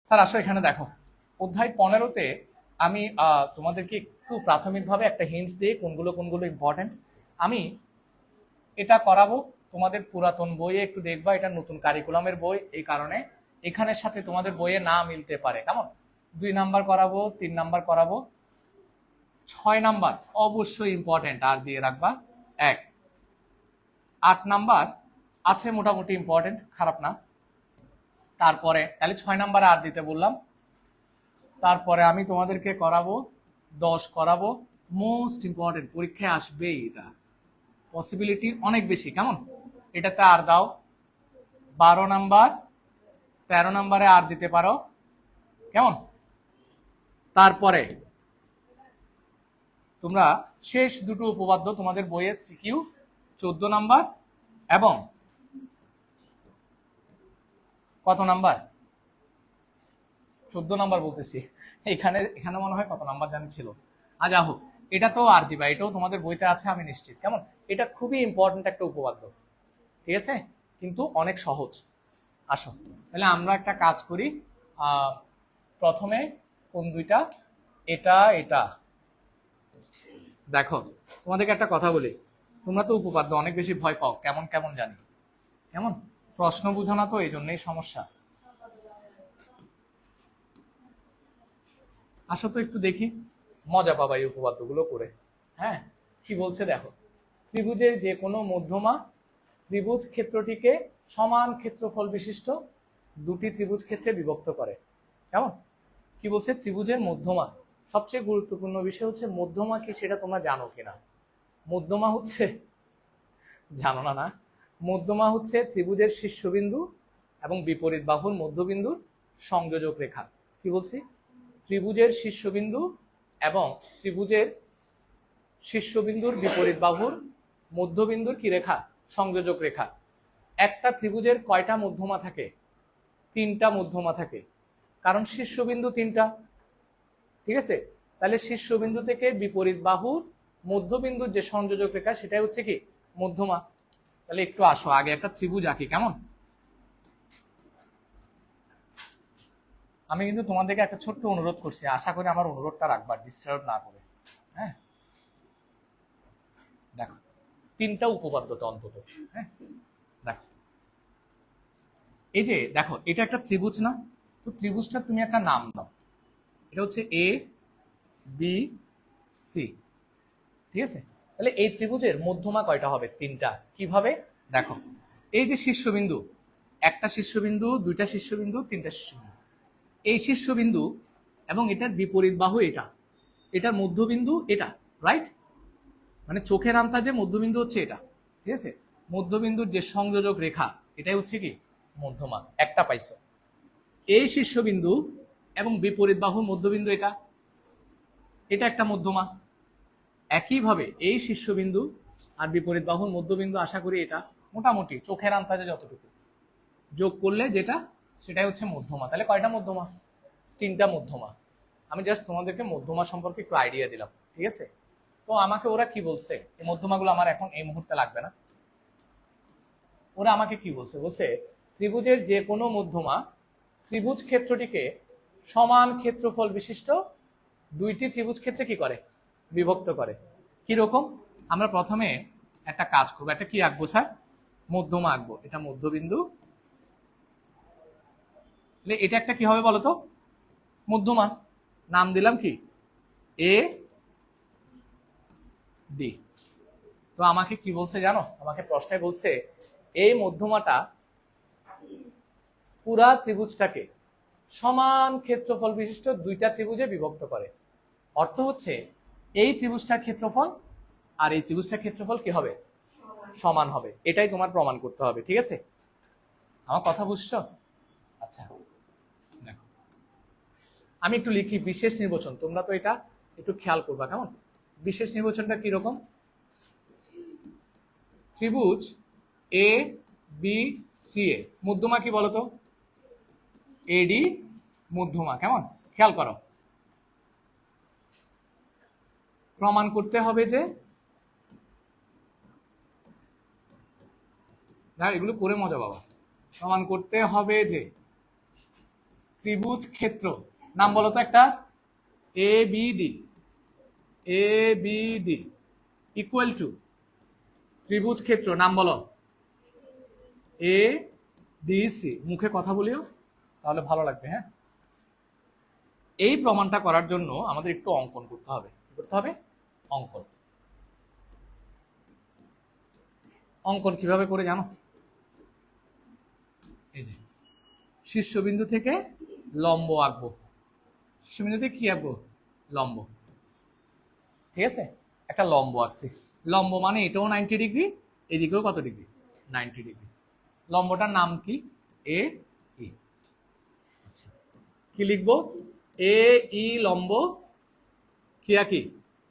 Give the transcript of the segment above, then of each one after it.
Sir আসো এখানে দেখো, অধ্যায় 15-তে আমি তোমাদেরকে একটু প্রাথমিকভাবে একটা হিন্টস দিয়ে কোনগুলো কোনগুলো ইম্পর্টেন্ট আমি এটা করাবো। তোমাদের পুরাতন বইয়ে একটু দেখবা, এটা নতুন কারিকুলামের বই, এই কারণে এখানের সাথে তোমাদের বইয়ে না মিলতে পারে। কেমন? 2 নাম্বার করাবো, 3 নাম্বার করাবো, 6 নাম্বার অবশ্যই ইম্পর্টেন্ট আর দিয়ে রাখবা 1, 8 নাম্বার আছে মোটামুটি ইম্পর্টেন্ট, খারাপ না। তারপরে তাহলে 6 নাম্বারে আর দিতে বললাম। তারপরে আমি তোমাদেরকে করাবো 10 করাবো, মোস্ট ইম্পর্টেন্ট, পরীক্ষায় আসবেই, এটা পসিবিলিটি অনেক বেশি। কেমন? এটাতে আর দাও 12 নাম্বার, 13 নাম্বারে আর দিতে পারো। কেমন? তারপরে তোমরা শেষ দুটো উপপাদ্য তোমাদের বইয়ে সিকিউ 14 নাম্বার এবং কত নাম্বার? 14 নাম্বার বলতেছি, এখানে এখানে মনে হয় কত নাম্বার জানি ছিল। আজ হোক, এটা তো আর দিবা, এটাও তোমাদের বইতে আছে আমি নিশ্চিত। কেমন? এটা খুবই ইম্পর্টেন্ট একটা উপপাদ্য, ঠিক আছে, কিন্তু অনেক সহজ। আসো তাহলে আমরা একটা কাজ করি, প্রথমে কোন দুইটা, এটা এটা দেখো, তোমাদেরকে একটা কথা বলি, তোমরা তো উপপাদ্য অনেক বেশি ভয় পাও, কেমন কেমন জানি। কেমন? প্রশ্ন বুঝো না তো, এই জন্যই সমস্যা। আসো তো একটু দেখি, মজা পাবা এই উপপাদ্যগুলো করে। হ্যাঁ, কি বলছে দেখো, ত্রিভুজের যে কোনো মধ্যমা ত্রিভুজ ক্ষেত্রটিকে সমান ক্ষেত্রফল বিশিষ্ট দুটি ত্রিভুজ ক্ষেত্রে বিভক্ত করে। কেমন? কি বলছে? ত্রিভুজের মধ্যমা, সবচেয়ে গুরুত্বপূর্ণ বিষয় হচ্ছে মধ্যমা কি সেটা তোমরা জানো কিনা। মধ্যমা হচ্ছে, জানো না না? মধ্যমা হচ্ছে ত্রিভুজের শীর্ষবিন্দু এবং বিপরীত বাহুর মধ্যবিন্দুর সংযোজক রেখা। কি বলছি? ত্রিভুজের শীর্ষবিন্দু এবং ত্রিভুজের শীর্ষবিন্দুর বিপরীত বাহুর মধ্যবিন্দুর কি রেখা? সংযোজক রেখা। একটা ত্রিভুজের কয়টা মধ্যমা থাকে? 3টা মধ্যমা থাকে, কারণ শীর্ষবিন্দু 3টা। ঠিক আছে, তাহলে শীর্ষবিন্দু থেকে বিপরীত বাহুর মধ্যবিন্দুর যে সংযোজক রেখা সেটাই হচ্ছে কি? মধ্যমা। তাহলে একটু আসো আগে একটা ত্রিভুজ আঁকি। কেমন? আমি কিন্তু তোমাদেরকে একটা ছোট্ট অনুরোধ করছি, আশা করি আমার অনুরোধটা রাখবার, ডিস্টার্ব না করে। হ্যাঁ, দেখো 3টা উপপাদ্য তো অন্তত। হ্যাঁ, দেখো এই যে দেখো, এটা একটা ত্রিভুজ না? তো ত্রিভুজটা তুমি একটা নাম দাও, এটা হচ্ছে এ বি সি। ঠিক আছে, তাহলে এই ত্রিভুজের মধ্যমা কয়টা হবে? 3টা। কিভাবে? দেখো, এই যে শীর্ষবিন্দু, একটা শীর্ষবিন্দু, 2টা শীর্ষবিন্দু, 3টা শীর্ষবিন্দু, এই শীর্ষবিন্দু এবং এটার বিপরীত বাহু এটা, এটার মধ্যবিন্দু এটা, রাইট? মানে চোখের আন্দাজে মধ্যবিন্দু হচ্ছে এটা। ঠিক আছে, মধ্যবিন্দুর যে সংযোজক রেখা এটাই হচ্ছে কি? মধ্যমা। একটা পাইছো। এই শীর্ষবিন্দু এবং বিপরীত বাহুর মধ্যবিন্দু এটা, এটা একটা মধ্যমা। একইভাবে এই শীর্ষবিন্দু আর বিপরীত বাহুর মধ্যবিন্দু, আশা করি এটা মোটামুটি চোখের আন্দাজে যতটুকু যোগ করলে যেটা, সেটাই হচ্ছে মধ্যমা। তাহলে কয়টা মধ্যমা? 3টা মধ্যমা। আমি জাস্ট তোমাদেরকে মধ্যমা সম্পর্কে একটু আইডিয়া দিলাম। ঠিক আছে, তো আমাকে ওরা কি বলছে, এই মধ্যমাগুলো আমার এখন এই মুহূর্তে লাগবে না। ওরা আমাকে কি বলছে? বলছে ত্রিভুজের যে কোনো মধ্যমা ত্রিভুজ ক্ষেত্রটিকে সমান ক্ষেত্রফল বিশিষ্ট দুইটি ত্রিভুজ ক্ষেত্রে কি করে? বিভক্ত করে। কি রকম? আমরা প্রথমে একটা কাজ করবো, একটা কি আঁকবো স্যার? মধ্যমা আঁকবো, এটা মধ্যবিন্দু। এটা একটা কি হবে বলতো? মধ্যমা। নাম দিলাম কি? A D. তো আমাকে কি বলছে জানো? আমাকে প্রশ্নে বলছে এই মধ্যমাটা পুরা ত্রিভুজটাকে সমান ক্ষেত্রফল বিশিষ্ট দুইটা ত্রিভুজে বিভক্ত করে। অর্থ হচ্ছে এই ত্রিভুজটার ক্ষেত্রফল আর এই ত্রিভুজটার ক্ষেত্রফল কি হবে? সমান হবে। এটাই তোমার প্রমাণ করতে হবে। ঠিক আছে, আমার কথা বুঝছো? আচ্ছা দেখো, আমি একটু লিখি বিশেষ নির্বাচন, তোমরা তো এটা একটু খেয়াল করবা। কেমন? বিশেষ নির্বাচনটা কিরকম? ত্রিভুজ এ বি সি এ মধ্যমা কি বলতো? এডি মধ্যমা। কেমন? খেয়াল করো, প্রমাণ করতে হবে যে, এগুলো করে মজা বাবা, প্রমাণ করতে হবে যে ত্রিভুজ ক্ষেত্র নাম বলো তো একটা। A B D, A B D equal to ত্রিভুজ ক্ষেত্র নাম বলো এ বি সি। মুখে কথা বলিও, তাহলে ভালো লাগবে। হ্যাঁ, এই প্রমাণটা করার জন্য আমাদের একটু অঙ্কন করতে হবে। কি করতে হবে? অঙ্কন। অঙ্কন কিভাবে করে জানো? এই যে শীর্ষবিন্দু থেকে লম্ব আঁকবো। শীর্ষবিন্দু থেকে কি আঁকবো? লম্ব। ঠিক আছে, একটা লম্ব আঁকছি। লম্ব মানে এটাও 90 ডিগ্রি, এদিকেও কত ডিগ্রি? 90 ডিগ্রি। লম্বটার নাম কি? এ ই। আচ্ছা, কি লিখবো? এ ই লম্ব কি আঁকি?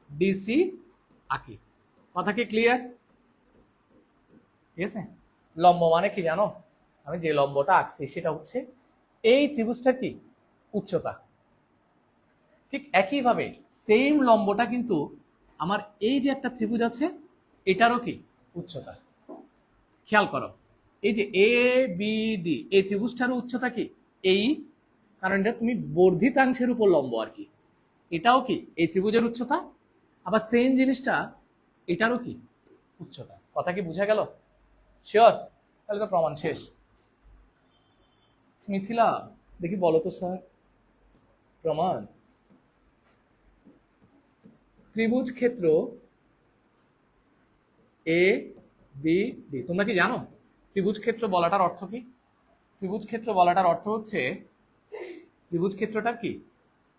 ডিসি আঁকি। কথা কি ক্লিয়ার? ঠিক আছে, লম্ব মানে কি জানো? আমি যে লম্বটা আঁকছি সেটা হচ্ছে এই ত্রিভুজটার কি উচ্চতা। ঠিক একইভাবে সেম লম্বটা কিন্তু আমার এই যে একটা ত্রিভুজ আছে এটারও কি উচ্চতা। খেয়াল করো, এই যে এ বি ডি এই ত্রিভুজটারও উচ্চতা কি এই, কারণ এটা তুমি বর্ধিতাংশের উপর লম্ব আর কি। এটাও কি এই ত্রিভুজের উচ্চতা, আবার সেম জিনিসটা এটারও কি উচ্চতা। কথা কি বুঝা গেল? শিওর? তাহলে তো প্রমাণ শেষ। মিথিলা দেখি বলো তো স্যার প্রমাণ। ত্রিভুজ ক্ষেত্র এ বি ডি, তোমরা কি জানো ত্রিভুজ ক্ষেত্র বলাটার অর্থ কি? ত্রিভুজ ক্ষেত্র বলাটার অর্থ হচ্ছে ত্রিভুজ ক্ষেত্রটা কি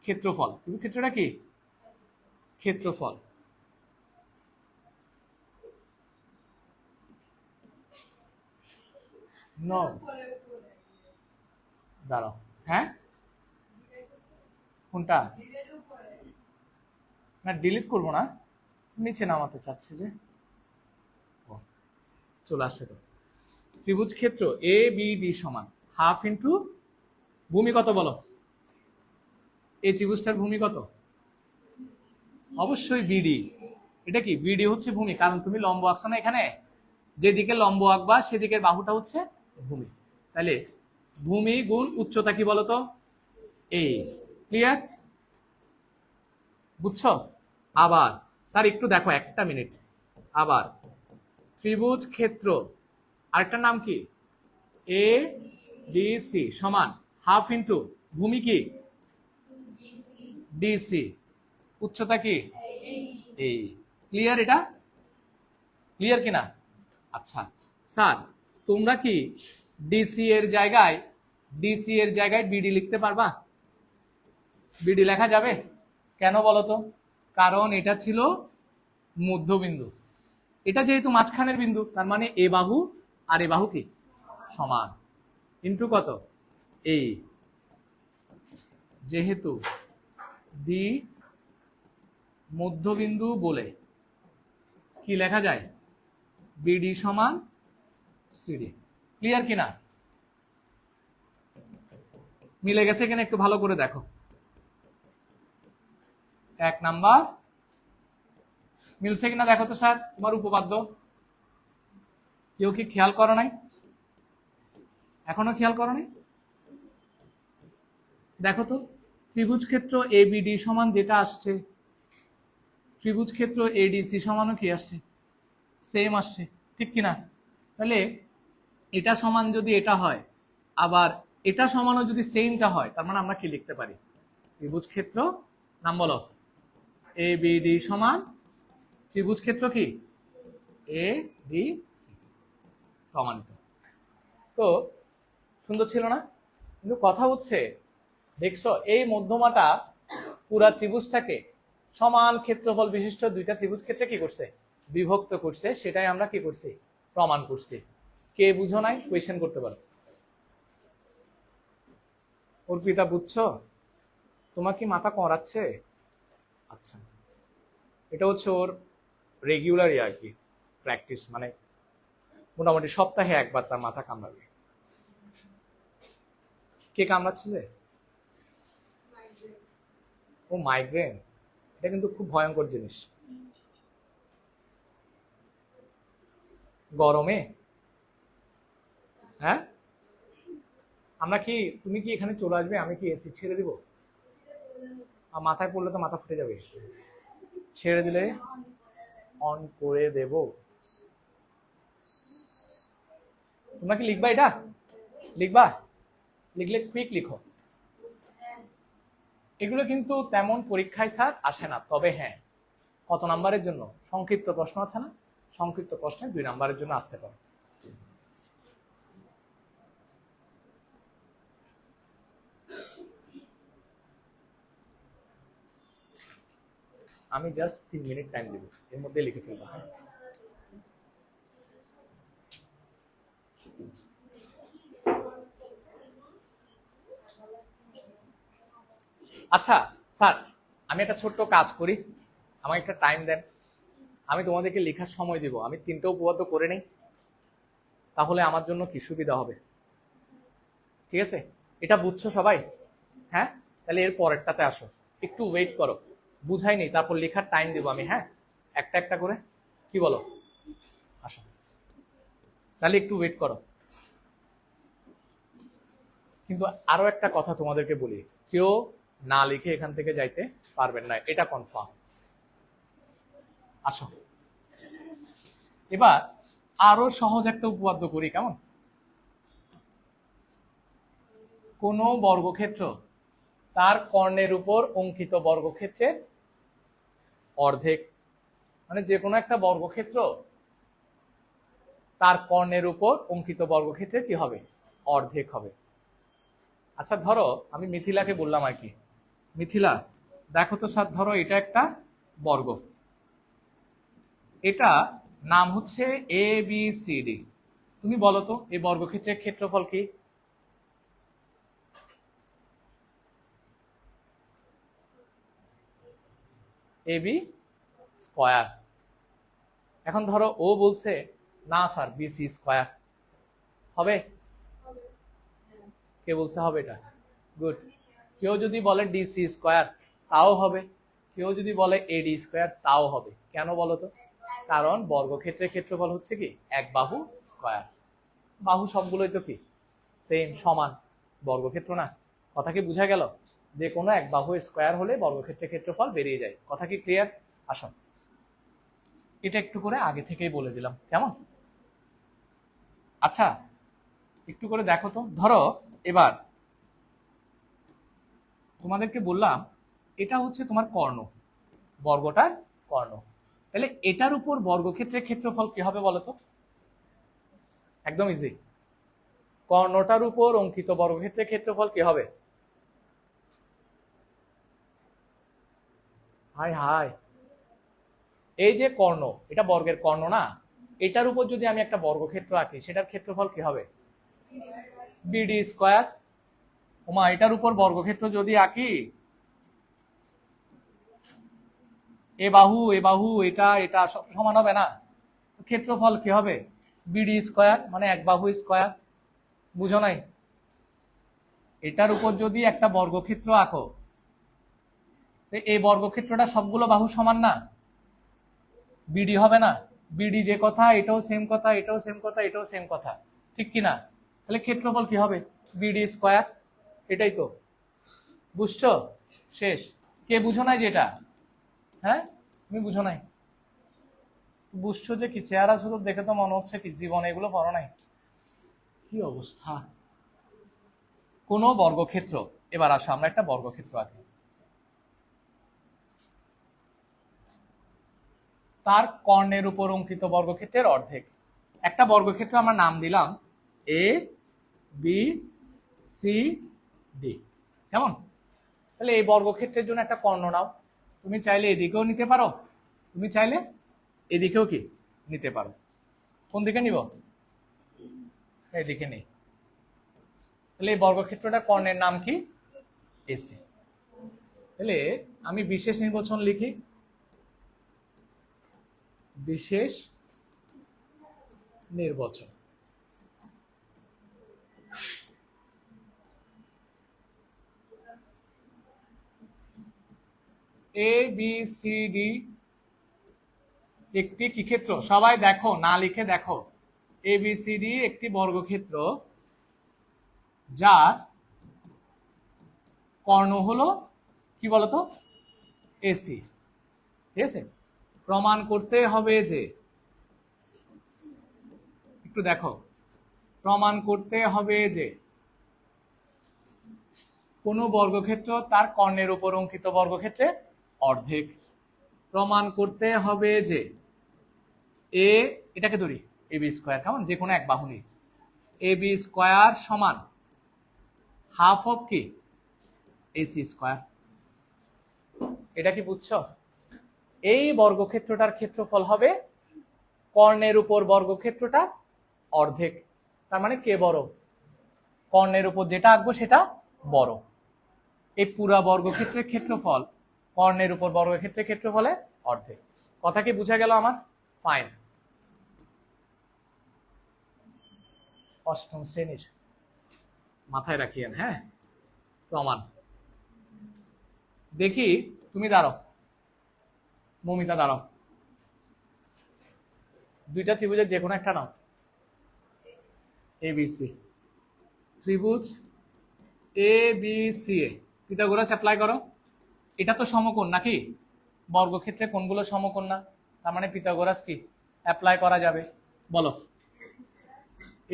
ক্ষেত্রফল। ত্রিভুজ ক্ষেত্রটা কি ক্ষেত্রফল। নো, দাঁড়াও। হ্যাঁ, কোনটা? না ডিলিট করবো না, নিচে নামাতে চাচ্ছে যে। চলে আসছে তো। ত্রিভুজ ক্ষেত্র এ বি ডি সমান হাফ ইন্টু ভূমি কত বলো? এই ত্রিভুজটার ভূমি কত? অবশ্যই বিডি। এটা কি বিডি হচ্ছে ভূমি, কারণ তুমি লম্ব আঁকছো না এখানে, যেদিকে লম্ব আঁকবা সেদিকের বাহুটা হচ্ছে ভূমি। তাহলে ভূমি গুণ উচ্চতা কি বলতো? এই। ক্লিয়ার? বুঝছো? আবার স্যার একটু দেখো, একটা মিনিট। আবার ত্রিভুজ ক্ষেত্র আরেকটা নাম কি? এ ডি সি সমান হাফ ইন্টু ভূমি কি ডিসি, উচ্চতা কি এই। ক্লিয়ার? এটা ক্লিয়ার কিনা? আচ্ছা স্যার, তোমরা কি ডিসি এর জায়গায় বিডি লিখতে পারবা? বিডি লেখা যাবে? কেন বলো তো? কারণ এটা ছিল মধ্যবিন্দু। এটা যেহেতু মাঝখানের বিন্দু, তার মানে এ বাহু আর এ বাহু কি সমান, ইন্টু কত এই। যেহেতু বি মধ্যবিন্দু বলে কি লেখা যায়? বিডি সমান সিডি। ক্লিয়ার কিনা? মিলে গেছে কিনা একটু ভালো করে দেখো। এক নাম্বার মিলছে কিনা দেখো তো স্যার তোমার উপপাদ্য। কেউ কি খেয়াল করো নাই? এখনো খেয়াল করো নাই? দেখো তো ত্রিভুজ ক্ষেত্র এবিডি সমান যেটা আসছে, ত্রিভুজ ক্ষেত্র এডিসি সমানও কি আসছে? সেম আসছে, ঠিক কিনা? তাহলে এটা সমান যদি এটা হয়, আবার এটা সমানও যদি সেমটা হয়, তার মানে আমরা কি লিখতে পারি? ত্রিভুজ ক্ষেত্র নাম বলো এ বিডি সমান ত্রিভুজ ক্ষেত্র কি এ বি সি। প্রমাণিত। তো সুন্দর ছিল না? কিন্তু কথা হচ্ছে, দেখছো এই মধ্যমাটা পুরা ত্রিভুজটাকে সমান ক্ষেত্রফল বিশিষ্ট দুইটা ত্রিভুজ ক্ষেত্রে কি করছে? বিভক্ত করছে। সেটাই আমরা কি করছি? প্রমাণ করছি। কে বুঝো নাই কোয়েশ্চেন করতে পারো। অর্পিতা বুঝছো? তোমার কি মাথা করাচ্ছে? আচ্ছা, এটা হচ্ছে ওর রেগুলারই আর কি প্র্যাকটিস, মানে মোটামুটি সপ্তাহে একবার তার মাথা কামড়াবে। কে কামড়াচ্ছে যে? ও মাইগ্রেন। এটা কিন্তু খুব ভয়ঙ্কর জিনিস গরমে। হ্যাঁ, আমরা কি, তুমি কি এখানে চলে আসবে, আমি কি এসি ছেড়ে দিব? আর মাথায় পড়লে তো মাথা ফুটে যাবে। ছেড়ে দিলে অন করে দেব। তোমরা কি লিখবা এটা? লিখবা? লিখলে কুইক লিখো। এগুলো কিন্তু তেমন পরীক্ষায় স্যার আসে না, তবে হ্যাঁ কত নাম্বারের জন্য সংক্ষিপ্ত প্রশ্ন আছে না, সংক্ষিপ্ত প্রশ্নে 2 নাম্বারের জন্য আসতে পারে। আমি জাস্ট 3 মিনিট টাইম দেব, এর মধ্যে লিখে ফেলবো। হ্যাঁ, আচ্ছা স্যার, আমি একটা ছোট্ট কাজ করি, আমাকে একটা টাইম দেন, আমি তোমাদেরকে লেখার সময় দিব, আমি 3টা উপপাদ্য করে নেই, তাহলে আমার জন্য কি সুবিধা হবে? ঠিক আছে, এটা বুঝছো সবাই? হ্যাঁ, তাহলে এর পরেরটাতে আসো, একটু ওয়েট করো, বুঝাই নেই, তারপর লেখার টাইম দিব আমি। হ্যাঁ, একটা একটা করে, কি বলো? আসো, তাহলে একটু ওয়েট করো। কিন্তু আরো একটা কথা তোমাদেরকে বলি, কেউ না লিখে এখান থেকে যাইতে পারবেন না, এটা কনফার্ম। আসো, এবার আরো সহজ একটা উপপাদ্য করি, কেমন? কোন বর্গক্ষেত্র তার কর্ণের উপর অঙ্কিত বর্গক্ষেত্রের অর্ধেক, মানে যে কোনো একটা বর্গক্ষেত্র তার কর্ণের উপর অঙ্কিত বর্গক্ষেত্রের কি হবে? অর্ধেক হবে। আচ্ছা ধরো আমি মিথিলাকে বললাম আর কি, মিথিলা দেখো তো স্যার, ধরো এটা একটা বর্গ, এটা নাম হচ্ছে এ বি সি ডি। তুমি বলো তো এই বর্গক্ষেত্রের ক্ষেত্রফল কি? A B square. এখন ধরো ও বলছে না স্যার বিসি স্কয়ার হবে, কে বলছে হবে এটা? গুড। কেউ যদি বলে ডিসি স্কয়ার তাও হবে, কেউ যদি বলে এডি স্কয়ার তাও হবে। কেন বলো তো? কারণ বর্গক্ষেত্রের ক্ষেত্রফল হচ্ছে কি এক বাহু স্কয়ার। বাহু সবগুলোই তো কি সেম, সমান, বর্গক্ষেত্র না। কথা কি বোঝা গেল? যে কোনো এক বাহু স্কয়ার হলে বর্গক্ষেত্রের ক্ষেত্রফল বেরিয়ে যায়। কথা কি ক্লিয়ার? আসুন, এটা একটু করে আগে থেকেই বলে দিলাম, কেমন? আচ্ছা একটু করে দেখো তো, ধরো এবার তোমাদেরকে বললাম এটা হচ্ছে তোমার কর্ণ, বর্গটার কর্ণ, তাহলে এটার উপর বর্গক্ষেত্রের ক্ষেত্রফল কি হবে বলো তো? একদম ইজি, কর্ণটার উপর অঙ্কিত বর্গক্ষেত্রের ক্ষেত্রফল কি হবে? হাই হাই, এই যে কর্ণ, এটা বর্গের কর্ণ না, এটার উপর যদি আমি একটা বর্গক্ষেত্র আঁকি সেটার ক্ষেত্রফল কি হবে? BD square. ওমা, এটার উপর বর্গক্ষেত্র যদি আঁকি, এ বাহু এ বাহু এটা এটা সব সমান হবে না, ক্ষেত্রফল কি হবে? বিডি স্কয়ার, মানে এক বাহু স্কয়ার। বুঝো নাই? এটার উপর যদি একটা বর্গক্ষেত্র আঁকো, এই বর্গক্ষেত্রটা সবগুলো বাহু সমান না, বিডি হবে না? বিডি যে কথা, এটাও সেম কথা, এটাও সেম কথা, এটাও সেম কথা, ঠিক কি না? তাহলে ক্ষেত্রফল কি হবে? BD square. এটাই তো, বুঝছো? শেষ। কে বুঝো নাই যেটা? হ্যাঁ, তুমি বুঝো নাই? বুঝছো যে কি? চেহারা শুধু দেখে তো মনে হচ্ছে কি জীবনে এগুলো পড়ো নাই। কি অবস্থা! কোন বর্গক্ষেত্র, এবার আসো আমরা একটা বর্গক্ষেত্র আঁকি, তার কর্ণের উপর অঙ্কিত বর্গক্ষেত্রের অর্ধেক। একটা বর্গক্ষেত্র আমরা নাম দিলাম এ বি সি ডি, কেমন? তাহলে এই বর্গক্ষেত্রের জন্য একটা কর্ণ নাও, তুমি চাইলে এদিকেও নিতে পারো, তুমি চাইলে এদিকেও কি নিতে পারো। কোন দিকে নিব? এদিকে নেই। তাহলে এই বর্গক্ষেত্রটা কর্ণের নাম কি? এসি। তাহলে আমি বিশেষ নির্বাচন লিখি, বিশেষ নির্বাচন। এ বি সি ডি একটি কি ক্ষেত্র? সবাই দেখো, না লিখে দেখো। এ বি সি ডি একটি বর্গক্ষেত্র যার কর্ণ হলো কি বলতো এসি। ঠিক আছে, প্রমাণ করতে হবে যে, একটু দেখো, প্রমাণ করতে হবে যে কোন বর্গক্ষেত্র তার কর্ণের উপর অঙ্কিত বর্গক্ষেত্রে অর্ধেক। প্রমাণ করতে হবে যে এ, এটাকে ধরি এ বি স্কোয়ার, কেমন, যে কোনো এক বাহুনী এ বি স্কোয়ার সমান হাফ অফ কি এসি স্কোয়ার। এটা কি বুঝছো? এই বর্গক্ষেত্রটার ক্ষেত্রফল হবে কর্ণের উপর বর্গক্ষেত্রটার অর্ধেক। তার মানে কে বড়? কর্ণের উপর যেটা আঁকবো সেটা বড়। এই পুরা বর্গক্ষেত্রের ক্ষেত্রফল কর্ণের উপর বর্গক্ষেত্রের ক্ষেত্রফলে অর্ধেক। কথা কি বুঝা গেল আমার? ফাইন। অষ্টম শ্রেণীর মাথায় রাখিয়েন, হ্যাঁ। প্রমাণ দেখি, তুমি দাঁড়াও, মমিতা দাঁড়াও, দুইটা ত্রিভুজের যে কোনো একটা নাও। এবিসি ত্রিভুজ A B C A Pythagoras apply করো। এটা তো সমকোণ নাকি? বর্গক্ষেত্রে কোণগুলো সমকোণ না, তার মানে পিথাগোরাস কি অ্যাপ্লাই করা যাবে। বলো,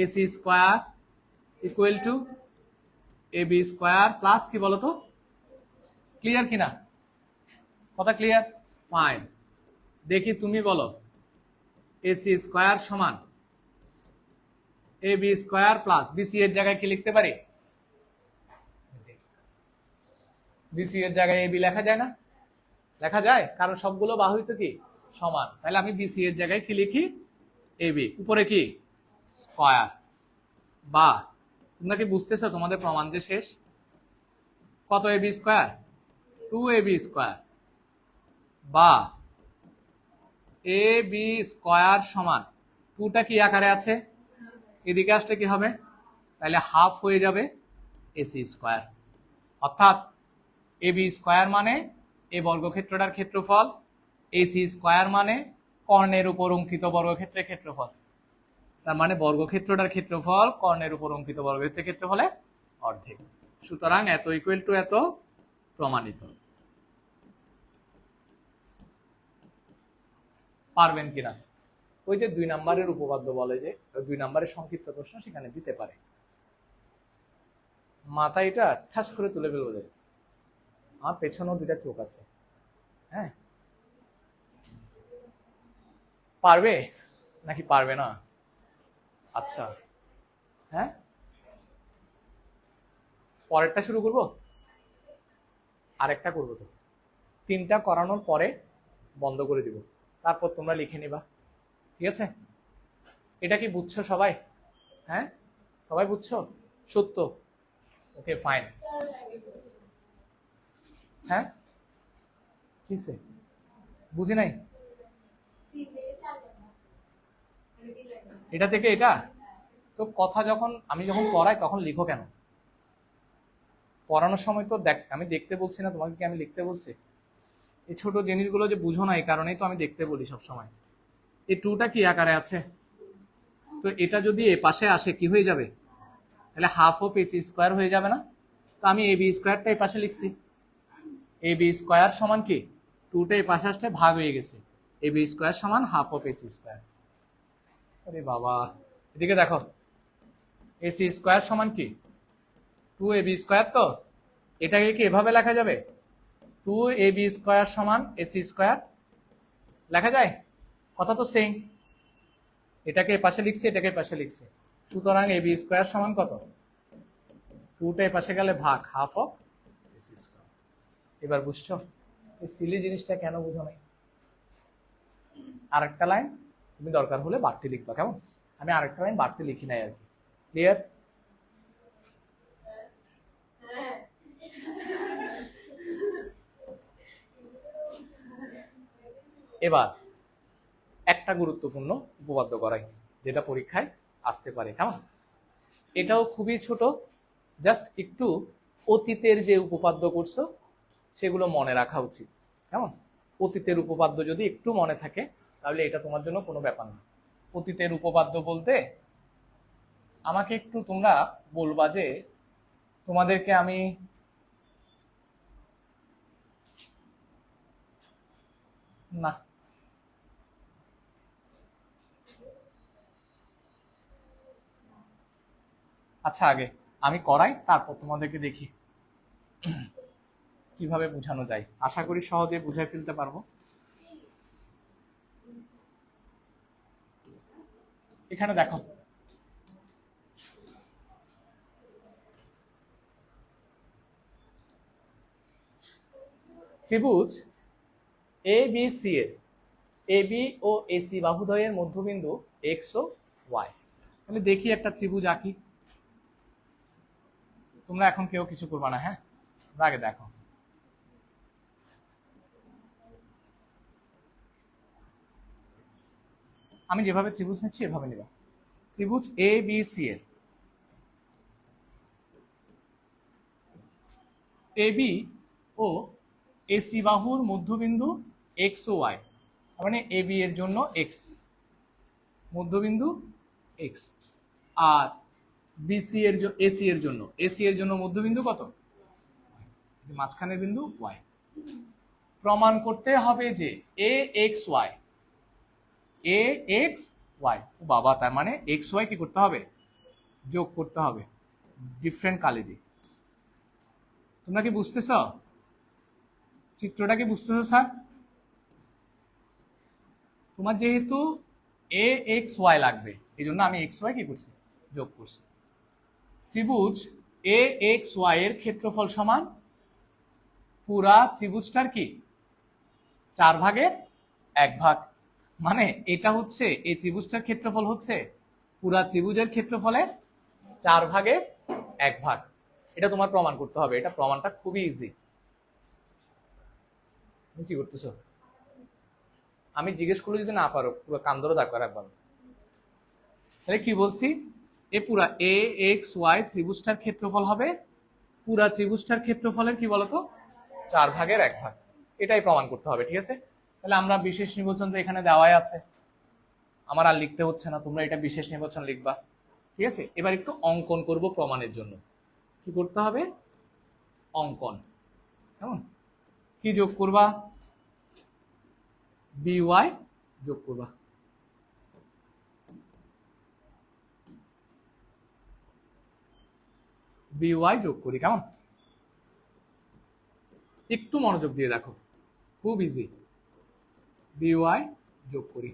AC square equal to A B square plus কি বলো তো, ক্লিয়ার কিনা? কথা ক্লিয়ার? ফাইন। দেখি তুমি বলো, এসি স্কোয়ার সমান এ বি স্কোয়ার প্লাস বিসি এর জায়গায় কি লিখতে পারি? বিসি এর জায়গায় এ বি লেখা যায় না? লেখা যায়, কারণ সবগুলো বাহুই তো কি সমান। তাহলে আমি বিসি এর জায়গায় কি লিখি? এ বি, উপরে কি স্কোয়ার। বা তোমরা কি বুঝতেছো তোমাদের প্রমাণ যে শেষ? কত এ বি স্কোয়ার? 2ab স্কোয়ার বা এ বি স্কোয়ার সমান 2টা কি আকারে আছে, এদিকে আসলে কি হবে? তাহলে হাফ হয়ে যাবে এসি স্কোয়ার। অর্থাৎ এ বি স্কোয়ার মানে এই বর্গক্ষেত্রটার ক্ষেত্রফল, এসি স্কোয়ার মানে কর্ণের উপর অঙ্কিত বর্গক্ষেত্রের ক্ষেত্রফল। তার মানে বর্গক্ষেত্রটার ক্ষেত্রফল কর্ণের উপর অঙ্কিত বর্গক্ষেত্রের ক্ষেত্রফলে অর্ধেক। সুতরাং এত ইকুয়াল টু এত প্রমাণিত। পারবেন কিনা? ওই যে 2 নম্বরের উপপাদ্য বলে যে 2 নম্বরের সংক্ষিপ্ত প্রশ্ন সেখানে দিতে পারে। মাথা এটা ঠাস করে তুলে ফেলবো যে আমার পেছনেও 2টা চোখ আছে, হ্যাঁ। পারবে নাকি পারবে না? আচ্ছা, হ্যাঁ, পরেরটা শুরু করব, আরেকটা করবো তো। 3টা করানোর পরে বন্ধ করে দিব, তারপর তোমরা লিখে নিবা, ঠিক আছে? এটা কি বুঝছো সবাই? হ্যাঁ, সবাই বুঝছো? সত্য? Okay fine. হ্যাঁ, কিসে বুঝি নাই? এটা থেকে এটা তো কথা, যখন আমি যখন পড়াই তখন লিখো কেন? পড়ানোর সময় তো দেখ, আমি দেখতে বলছি না তোমাকে, কি আমি লিখতে বলছি? এই ছোট জিনিসগুলো যে বুঝো না, এই কারণেই তো আমি দেখতে বলি সব সময়। এই 2টা কি আকারে আছে? তো এটা যদি এ পাশে আসে কি হয়ে যাবে? তাহলে হাফ অফ এসি স্কোয়ার হয়ে যাবে না? তো আমি এ বি স্কোয়ারটা এই পাশে লিখছি। এ বি স্কোয়ার সমান কি 2টা এই পাশে আসলে ভাগ হয়ে গেছে, এ বি স্কোয়ার সমান হাফ অফ এসি স্কোয়ার। আরে বাবা, এদিকে দেখো, এসি স্কোয়ার সমান কি 2ab স্কোয়ার। তো এটাকে কি এভাবে লেখা যাবে? 2ab স্কোয়ার সমান এসি স্কোয়ার লেখা যায়? কথা তো সেম। এটাকে পাশে লিখছি, এটাকে পাশে লিখছি, সুতরাং ab স্কোয়ার সমান কত? 2টা পাশে গেলে ভাগ হাফ অফ এসি স্কোয়ার। এবার বুঝছো এই সিলি জিনিসটা কেন বুঝো নাই? আরেকটা লাইন তুমি দরকার হলে বাড়তি লিখবা, কেমন? আমি আরেকটা লাইন বাড়তি লিখি নাই আর কি। ক্লিয়ার? এবার একটা গুরুত্বপূর্ণ উপপাদ্য করাই, যেটা পরীক্ষায় আসতে পারে, কেমন? এটাও খুবই ছোট, জাস্ট একটু অতীতের যে উপপাদ্য করছো সেগুলো মনে রাখা উচিত, কেমন? অতীতের উপপাদ্য যদি একটু মনে থাকে তাহলে এটা তোমার জন্য কোনো ব্যাপার না। অতীতের উপপাদ্য বলতে আমাকে একটু তোমরা বলবা যে তোমাদেরকে আমি না, আচ্ছা আগে আমি করাই, তারপর তোমাদেরকে দেখি কিভাবে বোঝানো যায়। আশা করি সহজে বুঝাই ফেলতে পারবো। এখানে দেখো, ত্রিভুজ এ বি সি এর এ বি ও এসি বাহুদ্বয়ের মধ্যবিন্দু এক্স ও ওয়াই। তাহলে দেখি একটা ত্রিভুজ আঁকি। তোমরা এখন কেউ কিছু করবা না, হ্যাঁ? আগে দেখো, আমি যেভাবে ত্রিভুজ নিচ্ছি এভাবে নিবা। ত্রিভুজ এ বি সি এর এ বি ও এসি বাহুর মধ্যবিন্দু এক্স ও ওয়াই, মানে এ বি এর জন্য এক্স, মধ্যবিন্দু এক্স, আর বিসি এর এসি এর জন্য, এসি এর জন্য মধ্যবিন্দু কত, মাঝখানের বিন্দু ওয়াই। প্রমাণ করতে হবে যে এ এক্স ওয়াই, এ এক্স ওয়াই, ও বাবা, তার মানে এক্স ওয়াই কি করতে হবে, যোগ করতে হবে ডিফারেন্ট কালি দিয়ে। তোমরা কি বুঝতেছ চিত্রটা, কি বুঝতেছ স্যার? তোমার যেহেতু এ এক্স ওয়াই লাগবে, এই জন্য আমি এক্স ওয়াই কি করছি, যোগ করছি। ত্রিভুজ এ এক্স ওয়াই এর ক্ষেত্রফল সমান পুরা ত্রিভুজটার কি 4/1 মানে এটা হচ্ছে, এই ত্রিভুজটার ক্ষেত্রফল হচ্ছে পুরা ত্রিভুজের ক্ষেত্রফলের 4/1। এটা তোমার প্রমাণ করতে হবে। এটা প্রমাণটা খুবই ইজি। তুমি কি করতেছো? আমি জিজ্ঞেস করলে যদি না পারো পুরো কান ধরে দাঁড় করে রাখবা। তাহলে কি বলছি, এ পুরা এ এক্স ওয়াই ত্রিভুজটার ক্ষেত্রফল হবে পুরা ত্রিভুজটার ক্ষেত্রফলের কি বলতো 4/1। এটাই প্রমাণ করতে হবে, ঠিক আছে? তাহলে আমরা বিশেষ নির্বাচন তো এখানে দেওয়াই আছে, আমার আর লিখতে হচ্ছে না, তোমরা এটা বিশেষ নির্বাচন লিখবা, ঠিক আছে? এবার একটু অঙ্কন করব প্রমাণের জন্য। কি করতে হবে, অঙ্কন। কেমন, কি যোগ করবা, বিওয়াই যোগ করবা। বিওয়াই যোগ করি, কেমন? একটু মনোযোগ দিয়ে দেখো, খুব ইজি। বিওয়াই যোগ করি,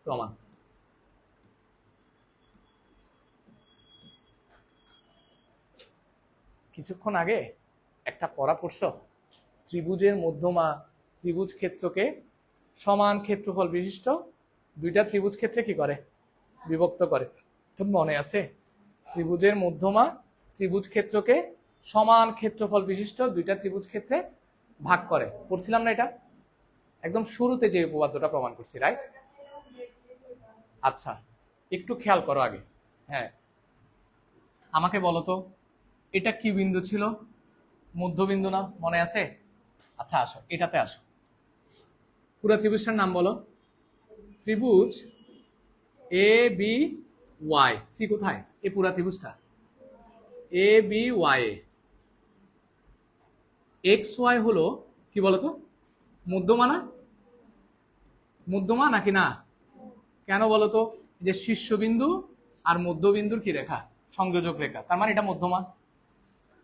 প্রমাণ। কিছুক্ষণ আগে একটা পড়া পড়ছো, ত্রিভুজের মধ্যমা ত্রিভুজ ক্ষেত্রকে সমান ক্ষেত্রফল বিশিষ্ট দুইটা ত্রিভুজ ক্ষেত্রে কি করে, বিভক্ত করে। তো মনে আছে, ত্রিভুজের মধ্যমা ত্রিভুজ ক্ষেত্রকে সমান ক্ষেত্রফল বিশিষ্ট দুইটা ত্রিভুজ ক্ষেত্রে ভাগ করে, পড়ছিলাম না এটা? একদম শুরুতে যে উপপাদ্যটা প্রমাণ করছি, রাইট? আচ্ছা, একটু খেয়াল করো আগে। হ্যাঁ, আমাকে বলো তো, এটা কি বিন্দু ছিল, মধ্যবিন্দু না, মনে আছে? আচ্ছা আসো, এটাতে আসো। পুরো ত্রিভুজটার নাম বলো। ত্রিভুজ এ বি ওয়াই, সি কোথায়, এই পুরা ত্রিভুজটা এ বি ওয়াই, এক্স ওয়াই হলো কি বলতো, মধ্যমা না, মধ্যমা নাকি না? কেন বলতো, যে শীর্ষবিন্দু আর মধ্যবিন্দুর কি রেখা, সংযোজক রেখা, তার মানে এটা মধ্যমা।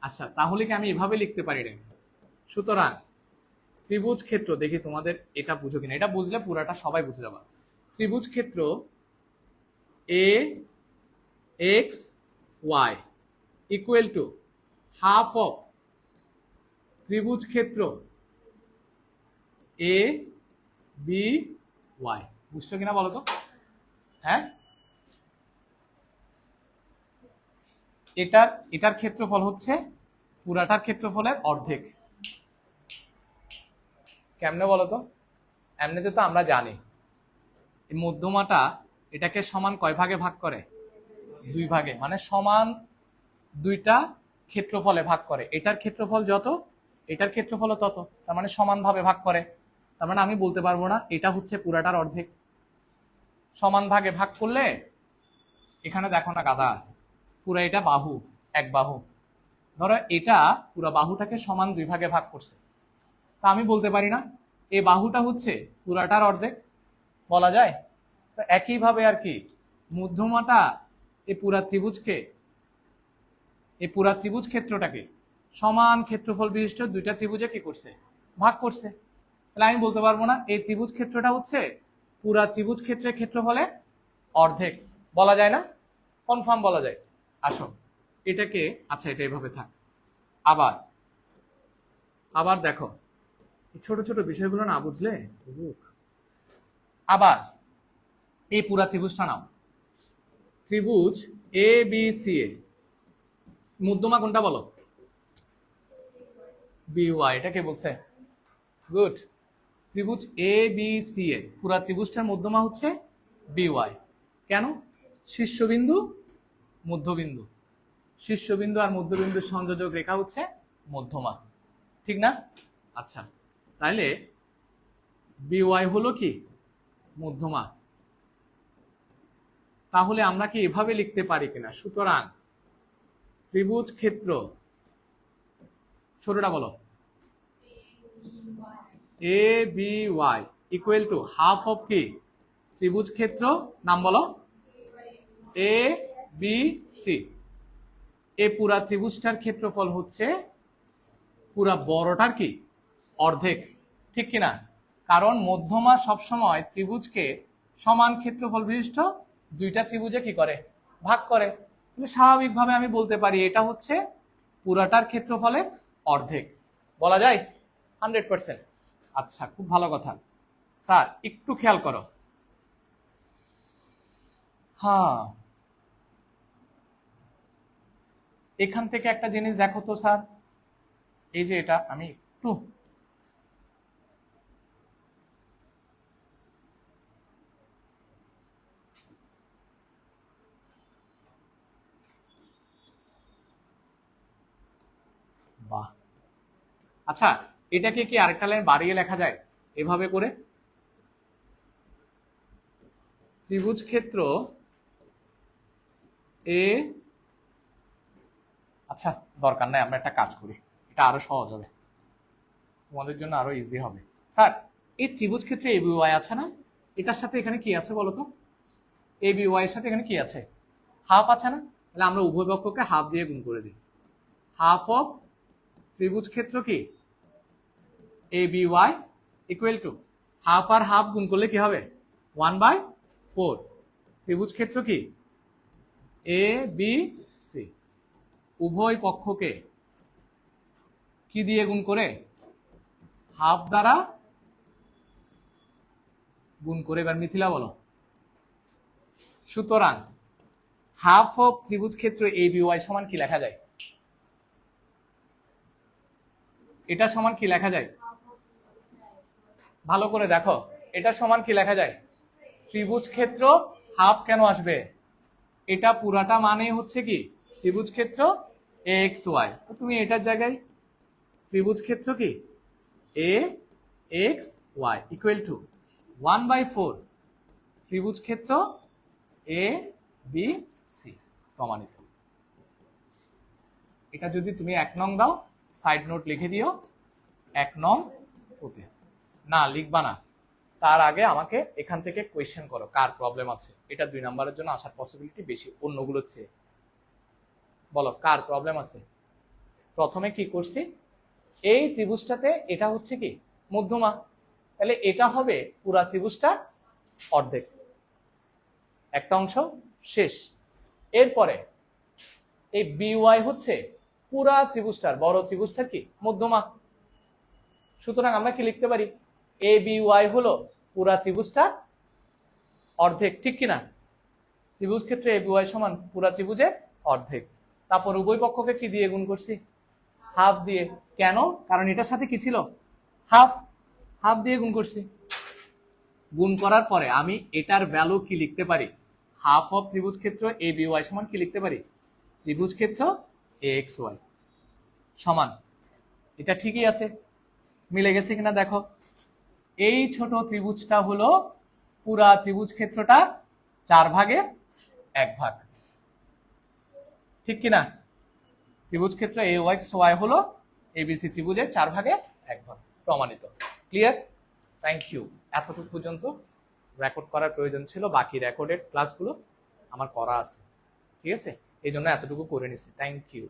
আচ্ছা, তাহলে কি আমি এভাবে লিখতে পারি রে? সুতরাং ত্রিভুজ ক্ষেত্র, দেখি তোমাদের এটা বুঝো কিনা, এটা বুঝলে পুরাটা সবাই বুঝে যাবা। ত্রিভুজ ক্ষেত্র A X Y equal to half of ত্রিভুজ ক্ষেত্র এ বি ওয়াই। বুঝছো কিনা বলো তো? হ্যাঁ, এটার ক্ষেত্রফল হচ্ছে পুরাটার ক্ষেত্রফলের অর্ধেক। কেমনে বলো তো? এমনিতে তো আমরা জানি এই মধ্যমাটা এটাকে সমান কয় ভাগে ভাগ করে, 2 ভাগে, মানে সমান দুইটা ক্ষেত্রফলে ভাগ করে। এটার ক্ষেত্রফল যত, এটার ক্ষেত্রফল তত, তার মানে সমান ভাবে ভাগ করে। তার মানে আমি বলতে পারবো না এটা হচ্ছে পুরাটার অর্ধেক। সমান ভাগে ভাগ করলে, এখানে দেখো না গাধা, পুরা এটা বাহু, এক বাহু, ধরো এটা পুরো বাহুটাকে সমান দুই ভাগে ভাগ করছে, তা আমি বলতে পারি না এই বাহুটা হচ্ছে পুরাটার অর্ধেক, বলা যায়? তো একইভাবে আর কি মধ্যমাটা এই পুরা ত্রিভুজ ক্ষেত্রটাকে সমান ক্ষেত্রফল বিশিষ্ট দুইটা ত্রিভুজে কি করছে, ভাগ করছে। তাহলে আমি বলতে পারবো না এই ত্রিভুজ ক্ষেত্রটা হচ্ছে পুরা ত্রিভুজ ক্ষেত্রের ক্ষেত্রফলের অর্ধেক, বলা যায় না? কনফার্ম বলা যায়। আসো এটাকে, আচ্ছা এটা এভাবে থাক। আবার আবার দেখো ছোট ছোট বিষয়গুলো না বুঝলে আবার এই পুরা ত্রিভুজটা নাও, ত্রিভুজ এ বি সি এ, মধ্যমা কোনটা বলো? B Y. এটা কে বলছে? গুড। ত্রিভুজ এ বি সি এ পুরা ত্রিভুজটার মধ্যমা হচ্ছে বি ওয়াই। কেন? শীর্ষবিন্দু মধ্যবিন্দু, শীর্ষবিন্দু আর মধ্যবিন্দুর সংযোজক রেখা হচ্ছে মধ্যমা, ঠিক না? আচ্ছা তাহলে বি ওয়াই হলো কি মধ্যমা। তাহলে আমরা কি এভাবে লিখতে পারি কিনা? সুতরাং ত্রিভুজ ক্ষেত্র, ছোটটা বলো, A B Y equal to half of কি ত্রিভুজ ক্ষেত্র, নাম বলো, এ বি সি। এ পুরা ত্রিভুজটার ক্ষেত্রফল হচ্ছে পুরা বড়টার কি অর্ধেক, ঠিক কিনা? কারণ মধ্যমা সবসময় ত্রিভুজকে সমান ক্ষেত্রফল বিশিষ্ট দুইটা ত্রিভুজে কি করে, ভাগ করে। স্বাভাবিকভাবে আমি বলতে পারি এটা হচ্ছে পুরাটার ক্ষেত্রফলের অর্ধেক, বলা যায় 100%। আচ্ছা খুব ভালো কথা। স্যার একটু খেয়াল করো, হ্যাঁ এখান থেকে একটা জিনিস দেখো তো স্যার, এই যে এটা আমি একটু বাহ, আচ্ছা এটাকে কি আরেকটা লাইন বাড়িয়ে লেখা যায় এভাবে করে? ত্রিভুজ ক্ষেত্র এ, আচ্ছা দরকার নাই, আমরা একটা কাজ করি, এটা আরো সহজ হবে, তোমাদের জন্য আরো ইজি হবে। স্যার এই ত্রিভুজ ক্ষেত্রে এ বি ওয়াই আছে না, এটার সাথে এখানে কি আছে বলো তো? এ বি ওয়াই এর সাথে এখানে কি আছে? হাফ আছে না? তাহলে আমরা উভয় পক্ষকে হাফ দিয়ে গুণ করে দিই। হাফ অফ ত্রিভুজ ক্ষেত্র কি A B Y equal to half আর হাফ গুণ করলে কি হবে 1/4। ত্রিভুজ ক্ষেত্র কি এ বি সি, উভয় পক্ষকে কি দিয়ে গুণ করে? হাফ দ্বারা গুণ করে। এবার মিথিলা বলো। সুতরাং হাফ অফ ত্রিভুজ ক্ষেত্র এ বি ওয়াই সমান কি লেখা যায়? এটা সমান কি লেখা যায়? ভালো করে দেখো, এটা সমান কি লেখা যায়? ত্রিভুজ ক্ষেত্র হাফ কেন আসবে? এটা পুরাটা মানে হচ্ছে কি ত্রিভুজ ক্ষেত্র এক্স ওয়াই। তুমি এটার জায়গায় ত্রিভুজ ক্ষেত্র কি এ এক্স ওয়াই ইকুয়াল টু 1/4 ত্রিভুজ ক্ষেত্র এ বি সি, প্রমাণিত। এটা যদি তুমি 1 নং দাও, সাইড নোট লিখে দিও 1 নং ওকে, না লিখবা না, তার আগে আমাকে এখান থেকে কোয়েশ্চেন করো কার প্রবলেম আছে। এটা 2 নম্বরের জন্য আসার পসিবিলিটি বেশি অন্যগুলোর চেয়ে। বলো কার প্রবলেম আছে। প্রথমে কি করছি, এই ত্রিভুজটাতে এটা হচ্ছে কি মধ্যমা, তাহলে এটা হবে পুরা ত্রিভুজটা অর্ধেক, একটা অংশ শেষ। এরপরে এই বি ওয়াই হচ্ছে পুরা ত্রিভুজটার, বড় ত্রিভুজটার কি মধ্যমা। সুতরাং আমরা কি লিখতে পারি? এ বি ওয়াই হলো পুরা ত্রিভুজটা অর্ধেক, ঠিক কিনা? ত্রিভুজ ক্ষেত্রে এ বি ওয়াই সমান পুরা ত্রিভুজের অর্ধেক। তারপর উভয় পক্ষকে কি দিয়ে গুণ করছি? হাফ দিয়ে। কেন? কারণ এটার সাথে কি ছিল? হাফ, হাফ দিয়ে গুণ করছি। গুণ করার পরে আমি এটার ভ্যালু কি লিখতে পারি? হাফ অফ ত্রিভুজ ক্ষেত্র এ বি ওয়াই সমান কি লিখতে পারি? ত্রিভুজ ক্ষেত্র এ এক্স ওয়াই সমান, এটা ঠিকই আছে, মিলে গেছে কিনা দেখো। এই ছোট ত্রিভুজটা হলো পুরা ত্রিভুজ ক্ষেত্রটা 4 ভাগের 1 ভাগ, ঠিক কিনা? ত্রিভুজ ক্ষেত্র এ ওয়াই ওয়াই হলো এবিসি ত্রিভুজের 4/1 প্রমাণিত। ক্লিয়ার? Thank you. এতটুকু পর্যন্ত রেকর্ড করার প্রয়োজন ছিল, বাকি রেকর্ডেড ক্লাসগুলো আমার করা আছে, ঠিক আছে? এই জন্য এতটুকু করে নিছি। Thank you.